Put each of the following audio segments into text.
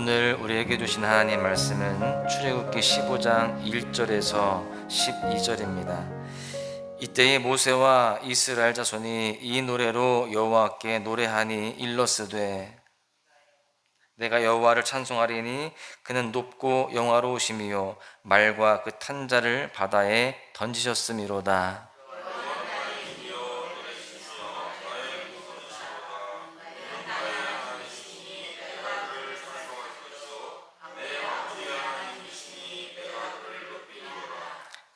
오늘 우리에게 주신 하나님 말씀은 출애굽기 15장 1절에서 12절입니다. 이때에 모세와 이스라엘 자손이 이 노래로 여호와께 노래하니 일러스되 내가 여호와를 찬송하리니 그는 높고 영화로우심이요 말과 그 탄자를 바다에 던지셨음이로다.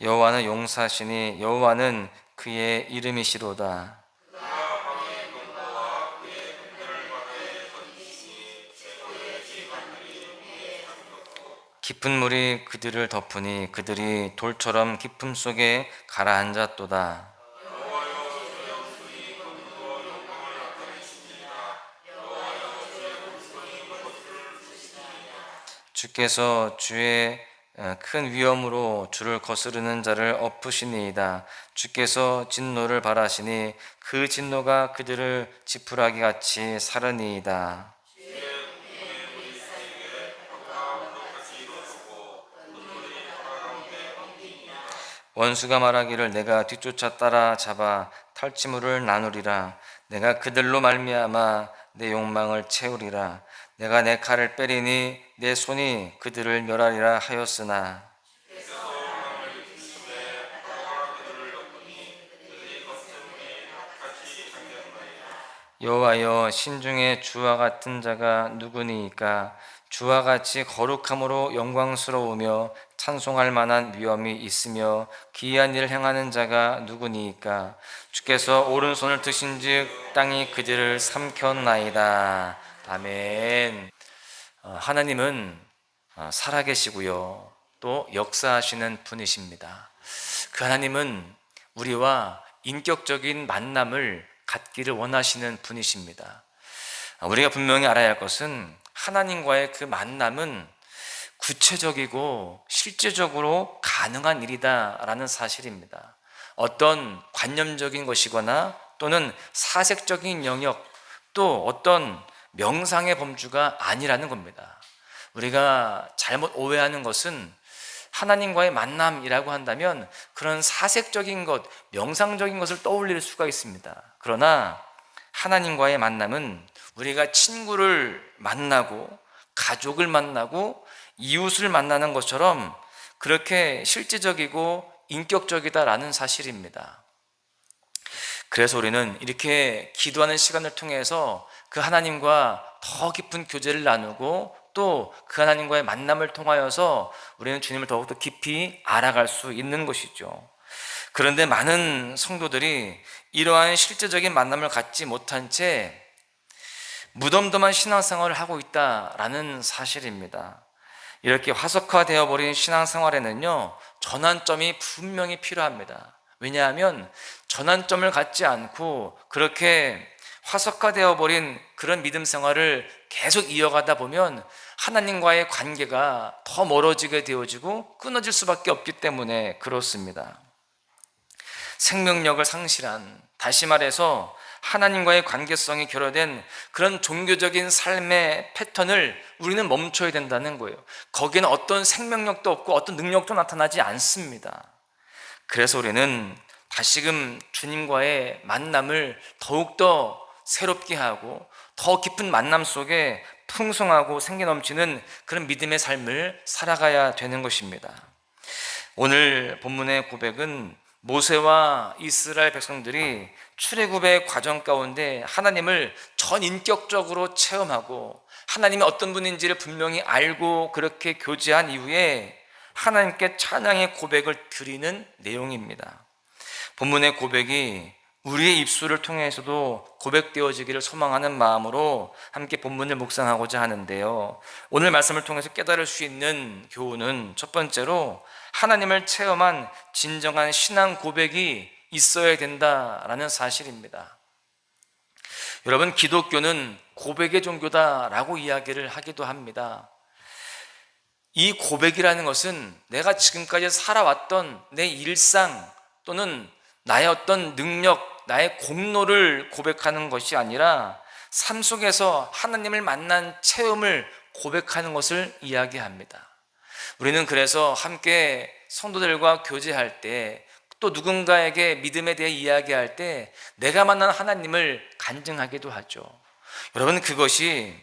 여호와는 용사시니 여호와는 그의 이름이시로다. 깊은 물이 그들을 덮으니 그들이 돌처럼 깊음 속에 가라앉았도다. 주께서 주의 큰 위엄으로 주를 거스르는 자를 엎으시니이다. 주께서 진노를 발하시니 그 진노가 그들을 지푸라기 같이 사르니이다. 원수가 말하기를 내가 뒤쫓아 따라잡아 탈취물을 나누리라. 내가 그들로 말미암아 내 욕망을 채우리라. 내가 내 칼을 빼리니 내 손이 그들을 멸하리라 하였으나 여호와여 신중에 주와 같은 자가 누구니이까? 주와 같이 거룩함으로 영광스러우며 찬송할 만한 위엄이 있으며 기이한 일을 행하는 자가 누구니이까? 주께서 오른손을 드신즉 땅이 그들을 삼켰나이다. 아멘. 하나님은 살아계시고요 또 역사하시는 분이십니다. 그 하나님은 우리와 인격적인 만남을 갖기를 원하시는 분이십니다. 우리가 분명히 알아야 할 것은 하나님과의 그 만남은 구체적이고 실제적으로 가능한 일이다라는 사실입니다. 어떤 관념적인 것이거나 또는 사색적인 영역 또 어떤 명상의 범주가 아니라는 겁니다. 우리가 잘못 오해하는 것은 하나님과의 만남이라고 한다면 그런 사색적인 것, 명상적인 것을 떠올릴 수가 있습니다. 그러나 하나님과의 만남은 우리가 친구를 만나고 가족을 만나고 이웃을 만나는 것처럼 그렇게 실제적이고 인격적이다라는 사실입니다. 그래서 우리는 이렇게 기도하는 시간을 통해서 그 하나님과 더 깊은 교제를 나누고 또 그 하나님과의 만남을 통하여서 우리는 주님을 더욱더 깊이 알아갈 수 있는 것이죠. 그런데 많은 성도들이 이러한 실제적인 만남을 갖지 못한 채 무덤덤한 신앙생활을 하고 있다라는 사실입니다. 이렇게 화석화되어 버린 신앙생활에는요 전환점이 분명히 필요합니다. 왜냐하면 전환점을 갖지 않고 그렇게 화석화되어 버린 그런 믿음 생활을 계속 이어가다 보면 하나님과의 관계가 더 멀어지게 되어지고 끊어질 수밖에 없기 때문에 그렇습니다. 생명력을 상실한, 다시 말해서 하나님과의 관계성이 결여된 그런 종교적인 삶의 패턴을 우리는 멈춰야 된다는 거예요. 거기에는 어떤 생명력도 없고 어떤 능력도 나타나지 않습니다. 그래서 우리는 다시금 주님과의 만남을 더욱더 새롭게 하고 더 깊은 만남 속에 풍성하고 생기 넘치는 그런 믿음의 삶을 살아가야 되는 것입니다. 오늘 본문의 고백은 모세와 이스라엘 백성들이 출애굽의 과정 가운데 하나님을 전인격적으로 체험하고 하나님이 어떤 분인지를 분명히 알고 그렇게 교제한 이후에 하나님께 찬양의 고백을 드리는 내용입니다. 본문의 고백이 우리의 입술을 통해서도 고백되어지기를 소망하는 마음으로 함께 본문을 묵상하고자 하는데요, 오늘 말씀을 통해서 깨달을 수 있는 교훈은 첫 번째로 하나님을 체험한 진정한 신앙 고백이 있어야 된다라는 사실입니다. 여러분, 기독교는 고백의 종교다라고 이야기를 하기도 합니다. 이 고백이라는 것은 내가 지금까지 살아왔던 내 일상 또는 나의 어떤 능력, 나의 공로를 고백하는 것이 아니라 삶 속에서 하나님을 만난 체험을 고백하는 것을 이야기합니다. 우리는 그래서 함께 성도들과 교제할 때, 또 누군가에게 믿음에 대해 이야기할 때 내가 만난 하나님을 간증하기도 하죠. 여러분, 그것이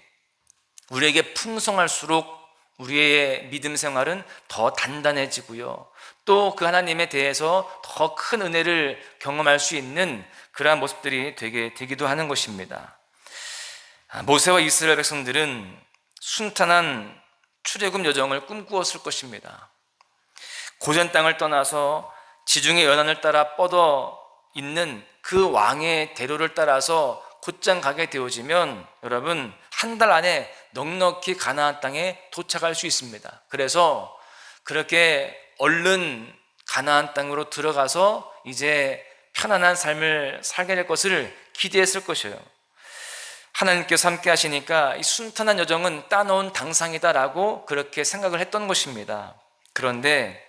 우리에게 풍성할수록 우리의 믿음 생활은 더 단단해지고요, 또 그 하나님에 대해서 더 큰 은혜를 경험할 수 있는 그러한 모습들이 되기도 하는 것입니다. 모세와 이스라엘 백성들은 순탄한 출애굽 여정을 꿈꾸었을 것입니다. 고전 땅을 떠나서 지중해 연안을 따라 뻗어 있는 그 왕의 대로를 따라서 곧장 가게 되어지면 여러분, 한 달 안에 넉넉히 가나안 땅에 도착할 수 있습니다. 그래서 그렇게 얼른 가나안 땅으로 들어가서 이제 편안한 삶을 살게 될 것을 기대했을 것이에요. 하나님께서 함께 하시니까 이 순탄한 여정은 따놓은 당상이다라고 그렇게 생각을 했던 것입니다. 그런데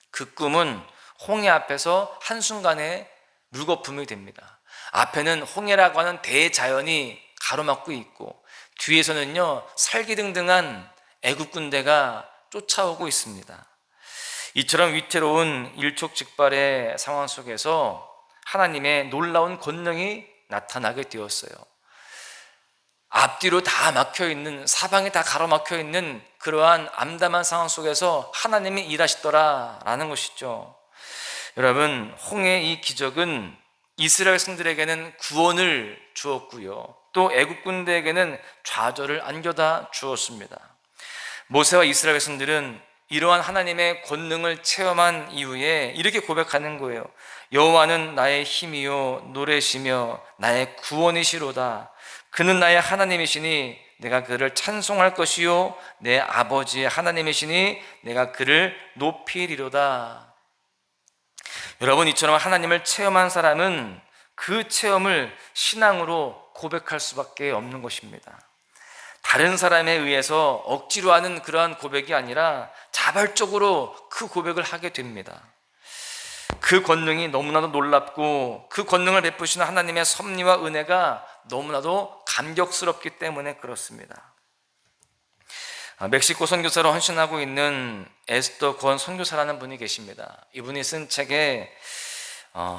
그 꿈은 홍해 앞에서 한순간에 물거품이 됩니다. 앞에는 홍해라고 하는 대자연이 가로막고 있고 뒤에서는요, 살기등등한 애국 군대가 쫓아오고 있습니다. 이처럼 위태로운 일촉즉발의 상황 속에서 하나님의 놀라운 권능이 나타나게 되었어요. 앞뒤로 다 막혀있는, 사방에 다 가로막혀있는 그러한 암담한 상황 속에서 하나님이 일하시더라라는 것이죠. 여러분, 홍해의 이 기적은 이스라엘 성들에게는 구원을 주었고요, 또 애국 군대에게는 좌절을 안겨다 주었습니다. 모세와 이스라엘 백성들은 이러한 하나님의 권능을 체험한 이후에 이렇게 고백하는 거예요. 여호와는 나의 힘이요 노래시며 나의 구원이시로다. 그는 나의 하나님이시니 내가 그를 찬송할 것이요 내 아버지의 하나님이시니 내가 그를 높이리로다. 여러분, 이처럼 하나님을 체험한 사람은 그 체험을 신앙으로 고백할 수밖에 없는 것입니다. 다른 사람에 의해서 억지로 하는 그러한 고백이 아니라 자발적으로 그 고백을 하게 됩니다. 그 권능이 너무나도 놀랍고 그 권능을 베푸시는 하나님의 섭리와 은혜가 너무나도 감격스럽기 때문에 그렇습니다. 멕시코 선교사로 헌신하고 있는 에스더 권 선교사라는 분이 계십니다. 이분이 쓴 책에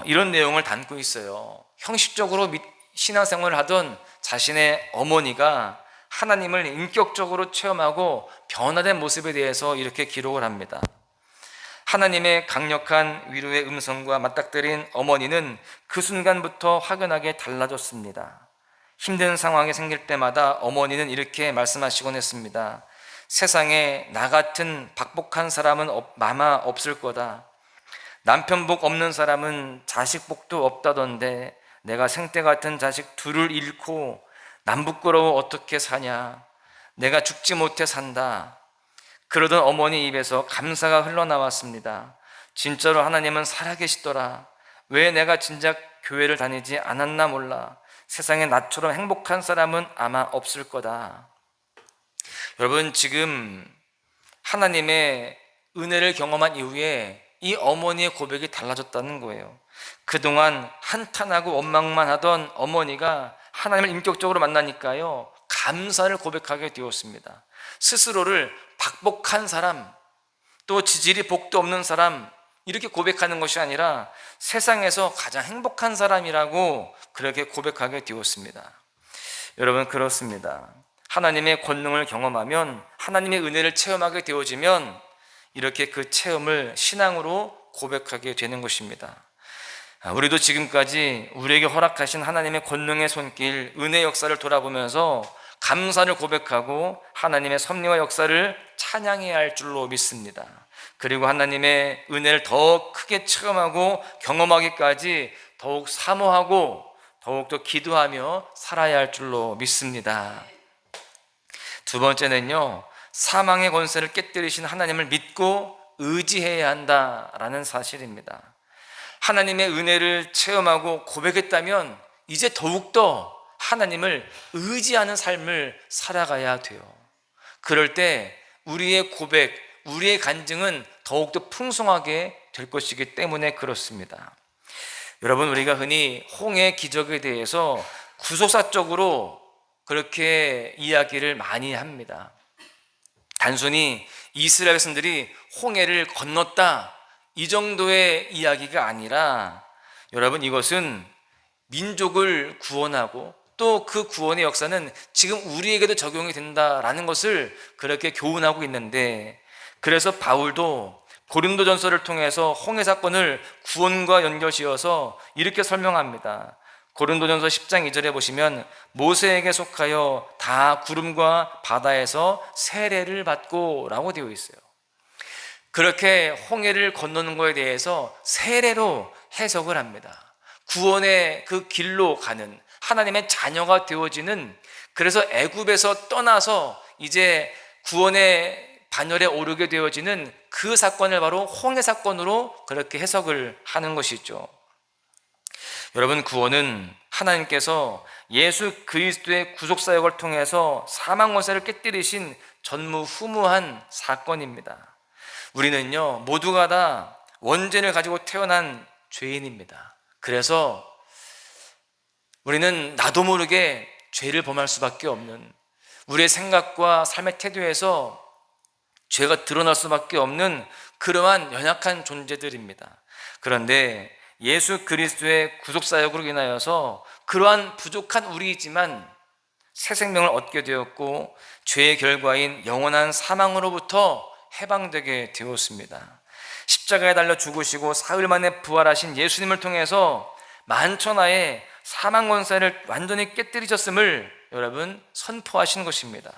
이런 내용을 담고 있어요. 형식적으로 신앙생활을 하던 자신의 어머니가 하나님을 인격적으로 체험하고 변화된 모습에 대해서 이렇게 기록을 합니다. 하나님의 강력한 위로의 음성과 맞닥뜨린 어머니는 그 순간부터 확연하게 달라졌습니다. 힘든 상황이 생길 때마다 어머니는 이렇게 말씀하시곤 했습니다. 세상에 나 같은 박복한 사람은 아마 없을 거다. 남편 복 없는 사람은 자식 복도 없다던데 내가 생태 같은 자식 둘을 잃고 남 부끄러워 어떻게 사냐. 내가 죽지 못해 산다. 그러던 어머니 입에서 감사가 흘러나왔습니다. 진짜로 하나님은 살아계시더라. 왜 내가 진작 교회를 다니지 않았나 몰라. 세상에 나처럼 행복한 사람은 아마 없을 거다. 여러분, 지금 하나님의 은혜를 경험한 이후에 이 어머니의 고백이 달라졌다는 거예요. 그동안 한탄하고 원망만 하던 어머니가 하나님을 인격적으로 만나니까요, 감사를 고백하게 되었습니다. 스스로를 박복한 사람, 또 지질이 복도 없는 사람, 이렇게 고백하는 것이 아니라 세상에서 가장 행복한 사람이라고 그렇게 고백하게 되었습니다. 여러분, 그렇습니다. 하나님의 권능을 경험하면, 하나님의 은혜를 체험하게 되어지면 이렇게 그 체험을 신앙으로 고백하게 되는 것입니다. 우리도 지금까지 우리에게 허락하신 하나님의 권능의 손길, 은혜 역사를 돌아보면서 감사를 고백하고 하나님의 섭리와 역사를 찬양해야 할 줄로 믿습니다. 그리고 하나님의 은혜를 더 크게 체험하고 경험하기까지 더욱 사모하고 더욱더 기도하며 살아야 할 줄로 믿습니다. 두 번째는요, 사망의 권세를 깨뜨리신 하나님을 믿고 의지해야 한다라는 사실입니다. 하나님의 은혜를 체험하고 고백했다면 이제 더욱더 하나님을 의지하는 삶을 살아가야 돼요. 그럴 때 우리의 고백, 우리의 간증은 더욱더 풍성하게 될 것이기 때문에 그렇습니다. 여러분, 우리가 흔히 홍해 기적에 대해서 구속사적으로 그렇게 이야기를 많이 합니다. 단순히 이스라엘 백성들이 홍해를 건넜다 이 정도의 이야기가 아니라, 여러분, 이것은 민족을 구원하고 또 그 구원의 역사는 지금 우리에게도 적용이 된다라는 것을 그렇게 교훈하고 있는데, 그래서 바울도 고린도전서를 통해서 홍해 사건을 구원과 연결지어서 이렇게 설명합니다. 고린도전서 10장 2절에 보시면 모세에게 속하여 다 구름과 바다에서 세례를 받고 라고 되어 있어요. 그렇게 홍해를 건너는 것에 대해서 세례로 해석을 합니다. 구원의 그 길로 가는, 하나님의 자녀가 되어지는, 그래서 애굽에서 떠나서 이제 구원의 반열에 오르게 되어지는 그 사건을 바로 홍해 사건으로 그렇게 해석을 하는 것이죠. 여러분, 구원은 하나님께서 예수 그리스도의 구속사역을 통해서 사망 권세를 깨뜨리신 전무후무한 사건입니다. 우리는요, 모두가 다 원죄를 가지고 태어난 죄인입니다. 그래서 우리는 나도 모르게 죄를 범할 수밖에 없는, 우리의 생각과 삶의 태도에서 죄가 드러날 수밖에 없는 그러한 연약한 존재들입니다. 그런데 예수 그리스도의 구속사역으로 인하여서 그러한 부족한 우리이지만 새 생명을 얻게 되었고 죄의 결과인 영원한 사망으로부터 해방되게 되었습니다. 십자가에 달려 죽으시고 사흘 만에 부활하신 예수님을 통해서 만천하의 사망 권세를 완전히 깨뜨리셨음을 여러분 선포하신 것입니다.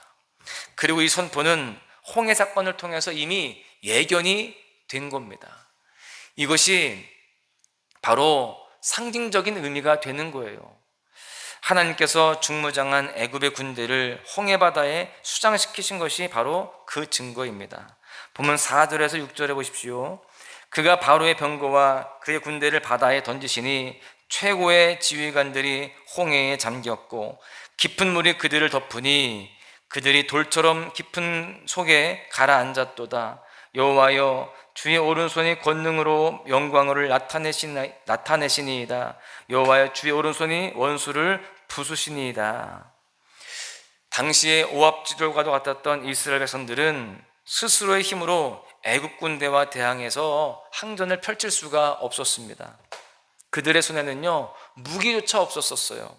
그리고 이 선포는 홍해 사건을 통해서 이미 예견이 된 겁니다. 이것이 바로 상징적인 의미가 되는 거예요. 하나님께서 중무장한 애굽의 군대를 홍해 바다에 수장시키신 것이 바로 그 증거입니다. 보면 4절에서 6절에 보십시오. 그가 바로의 병거와 그의 군대를 바다에 던지시니 최고의 지휘관들이 홍해에 잠겼고 깊은 물이 그들을 덮으니 그들이 돌처럼 깊은 속에 가라앉았도다. 여호와여, 주의 오른손이 권능으로 영광을 나타내시니이다. 여호와여, 주의 오른손이 원수를 부수시니이다. 당시에 오합지졸과도 같았던 이스라엘 백성들은 스스로의 힘으로 애굽 군대와 대항해서 항전을 펼칠 수가 없었습니다. 그들의 손에는요, 무기조차 없었어요.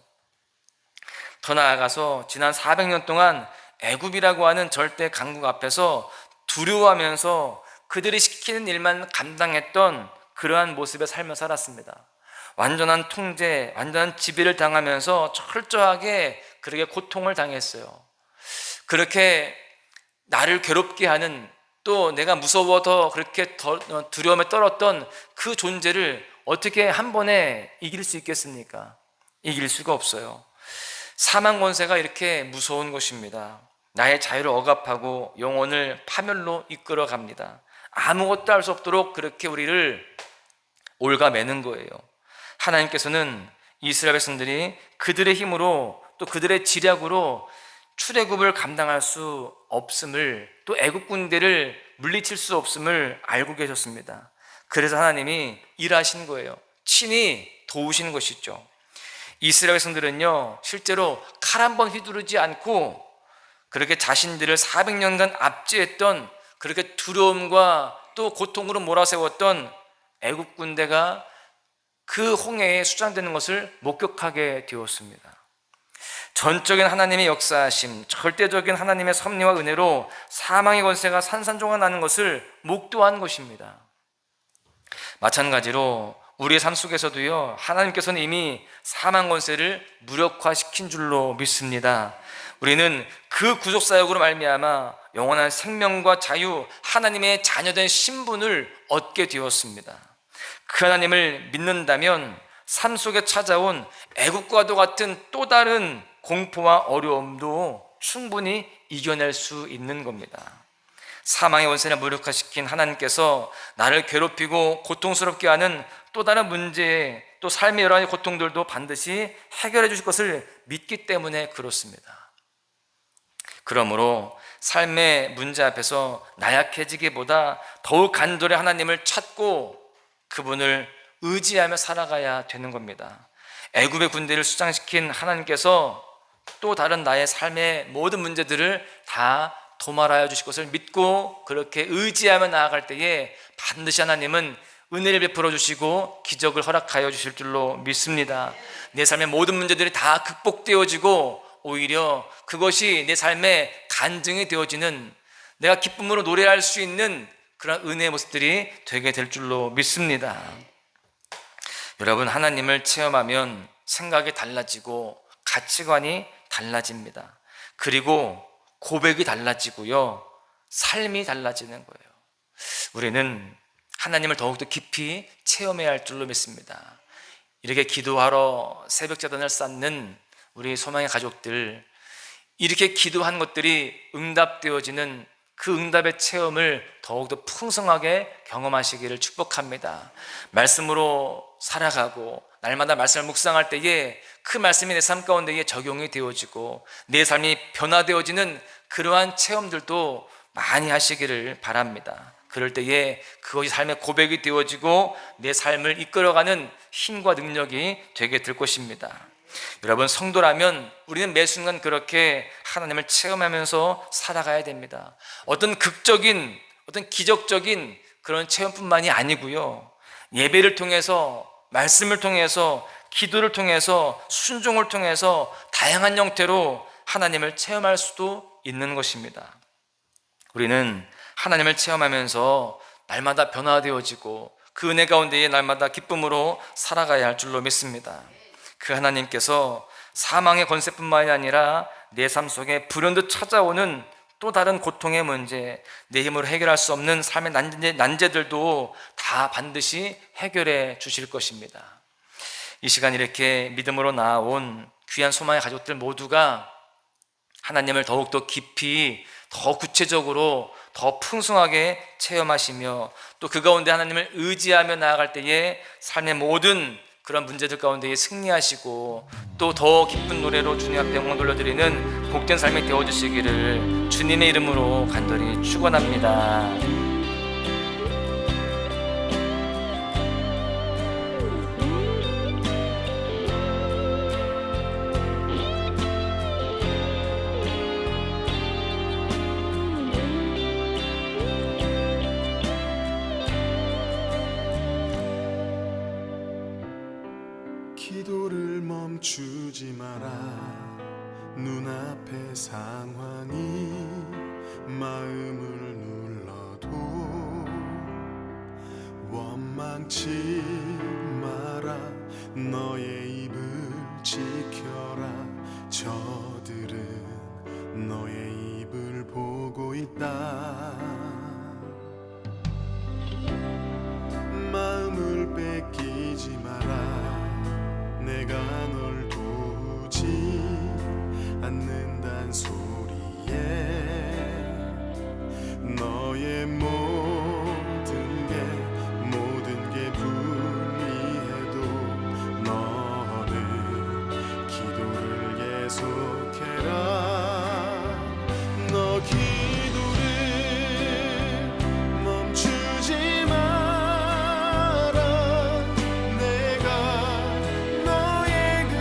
더 나아가서 지난 400년 동안 애굽이라고 하는 절대 강국 앞에서 두려워하면서 그들이 시키는 일만 감당했던 그러한 모습의 삶을 살았습니다. 완전한 통제, 완전한 지배를 당하면서 철저하게 그렇게 고통을 당했어요. 그렇게 나를 괴롭게 하는, 또 내가 무서워서 그렇게 두려움에 떨었던 그 존재를 어떻게 한 번에 이길 수 있겠습니까? 이길 수가 없어요. 사망 권세가 이렇게 무서운 것입니다. 나의 자유를 억압하고 영혼을 파멸로 이끌어 갑니다. 아무것도 할 수 없도록 그렇게 우리를 올가매는 거예요. 하나님께서는 이스라엘 백성들이 그들의 힘으로 또 그들의 지략으로 출애굽을 감당할 수 없음을, 또 애굽 군대를 물리칠 수 없음을 알고 계셨습니다. 그래서 하나님이 일하신 거예요. 친히 도우신 것이죠. 이스라엘 백성들은요, 실제로 칼 한 번 휘두르지 않고 그렇게 자신들을 400년간 압제했던, 그렇게 두려움과 또 고통으로 몰아세웠던 애굽 군대가 그 홍해에 수장되는 것을 목격하게 되었습니다. 전적인 하나님의 역사하심, 절대적인 하나님의 섭리와 은혜로 사망의 권세가 산산조각 나는 것을 목도한 것입니다. 마찬가지로 우리의 삶 속에서도요, 하나님께서는 이미 사망 권세를 무력화시킨 줄로 믿습니다. 우리는 그 구속사역으로 말미암아 영원한 생명과 자유, 하나님의 자녀된 신분을 얻게 되었습니다. 그 하나님을 믿는다면 삶 속에 찾아온 애국과도 같은 또 다른 공포와 어려움도 충분히 이겨낼 수 있는 겁니다. 사망의 원세를 무력화시킨 하나님께서 나를 괴롭히고 고통스럽게 하는 또 다른 문제, 또 삶의 여러 가지 고통들도 반드시 해결해 주실 것을 믿기 때문에 그렇습니다. 그러므로 삶의 문제 앞에서 나약해지기보다 더욱 간절히 하나님을 찾고 그분을 의지하며 살아가야 되는 겁니다. 애굽의 군대를 수장시킨 하나님께서 또 다른 나의 삶의 모든 문제들을 다 도말하여 주실 것을 믿고 그렇게 의지하며 나아갈 때에 반드시 하나님은 은혜를 베풀어 주시고 기적을 허락하여 주실 줄로 믿습니다. 내 삶의 모든 문제들이 다 극복되어지고 오히려 그것이 내 삶의 간증이 되어지는, 내가 기쁨으로 노래할 수 있는 그런 은혜의 모습들이 되게 될 줄로 믿습니다. 여러분, 하나님을 체험하면 생각이 달라지고 가치관이 달라집니다. 그리고 고백이 달라지고요, 삶이 달라지는 거예요. 우리는 하나님을 더욱더 깊이 체험해야 할 줄로 믿습니다. 이렇게 기도하러 새벽 제단을 쌓는 우리 소망의 가족들, 이렇게 기도한 것들이 응답되어지는 그 응답의 체험을 더욱더 풍성하게 경험하시기를 축복합니다. 말씀으로 살아가고 날마다 말씀을 묵상할 때에 그 말씀이 내 삶 가운데에 적용이 되어지고 내 삶이 변화되어지는 그러한 체험들도 많이 하시기를 바랍니다. 그럴 때에 그것이 삶의 고백이 되어지고 내 삶을 이끌어가는 힘과 능력이 되게 될 것입니다. 여러분, 성도라면 우리는 매 순간 그렇게 하나님을 체험하면서 살아가야 됩니다. 어떤 극적인, 어떤 기적적인 그런 체험뿐만이 아니고요, 예배를 통해서, 말씀을 통해서, 기도를 통해서, 순종을 통해서 다양한 형태로 하나님을 체험할 수도 있는 것입니다. 우리는 하나님을 체험하면서 날마다 변화되어지고 그 은혜 가운데에 날마다 기쁨으로 살아가야 할 줄로 믿습니다. 그 하나님께서 사망의 권세뿐만이 아니라 내 삶 속에 불현듯 찾아오는 또 다른 고통의 문제, 내 힘으로 해결할 수 없는 삶의 난제들도 다 반드시 해결해 주실 것입니다. 이 시간 이렇게 믿음으로 나아온 귀한 소망의 가족들 모두가 하나님을 더욱더 깊이, 더 구체적으로, 더 풍성하게 체험하시며 또 그 가운데 하나님을 의지하며 나아갈 때에 삶의 모든 그런 문제들 가운데 승리하시고 또 더 기쁜 노래로 주님 앞에 영광 돌려드리는 복된 삶이 되어주시기를 주님의 이름으로 간절히 축원합니다. 기도를 멈추지 마라. 눈앞의 상황이 마음을 눌러도 원망치 마라. 너의 입을 지켜라. 저들은 너의 입을 보고 있다. 마음을 뺏기지 마라. 내가 널 도우지 않는단 소리에 너의 모든 게 불리해도 너는 기도를 계속해라. 너 기도를 멈추지 마. 내가 너의 그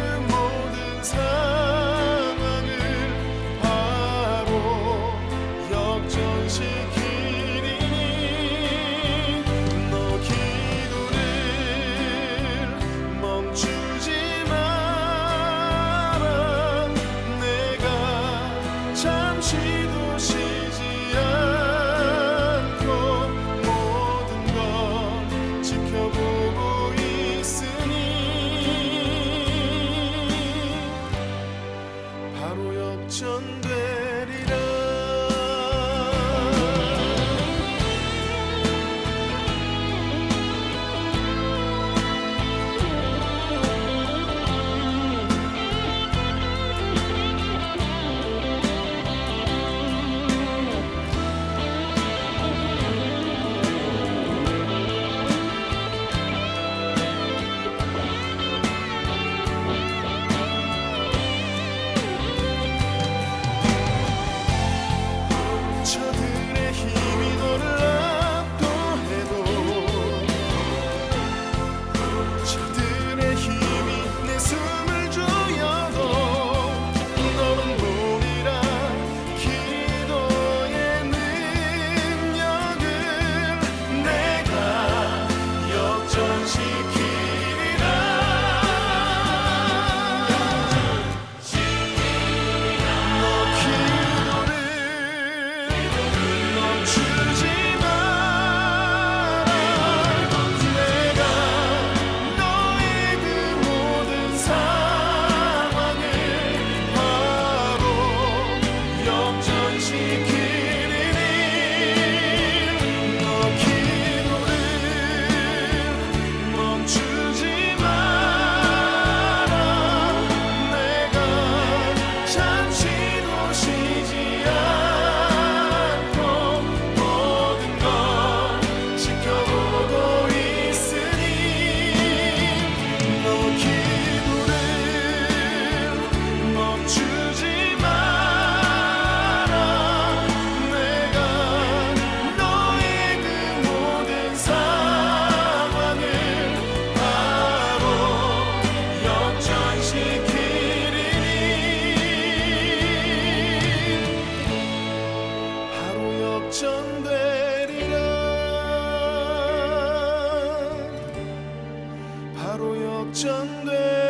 걱정돼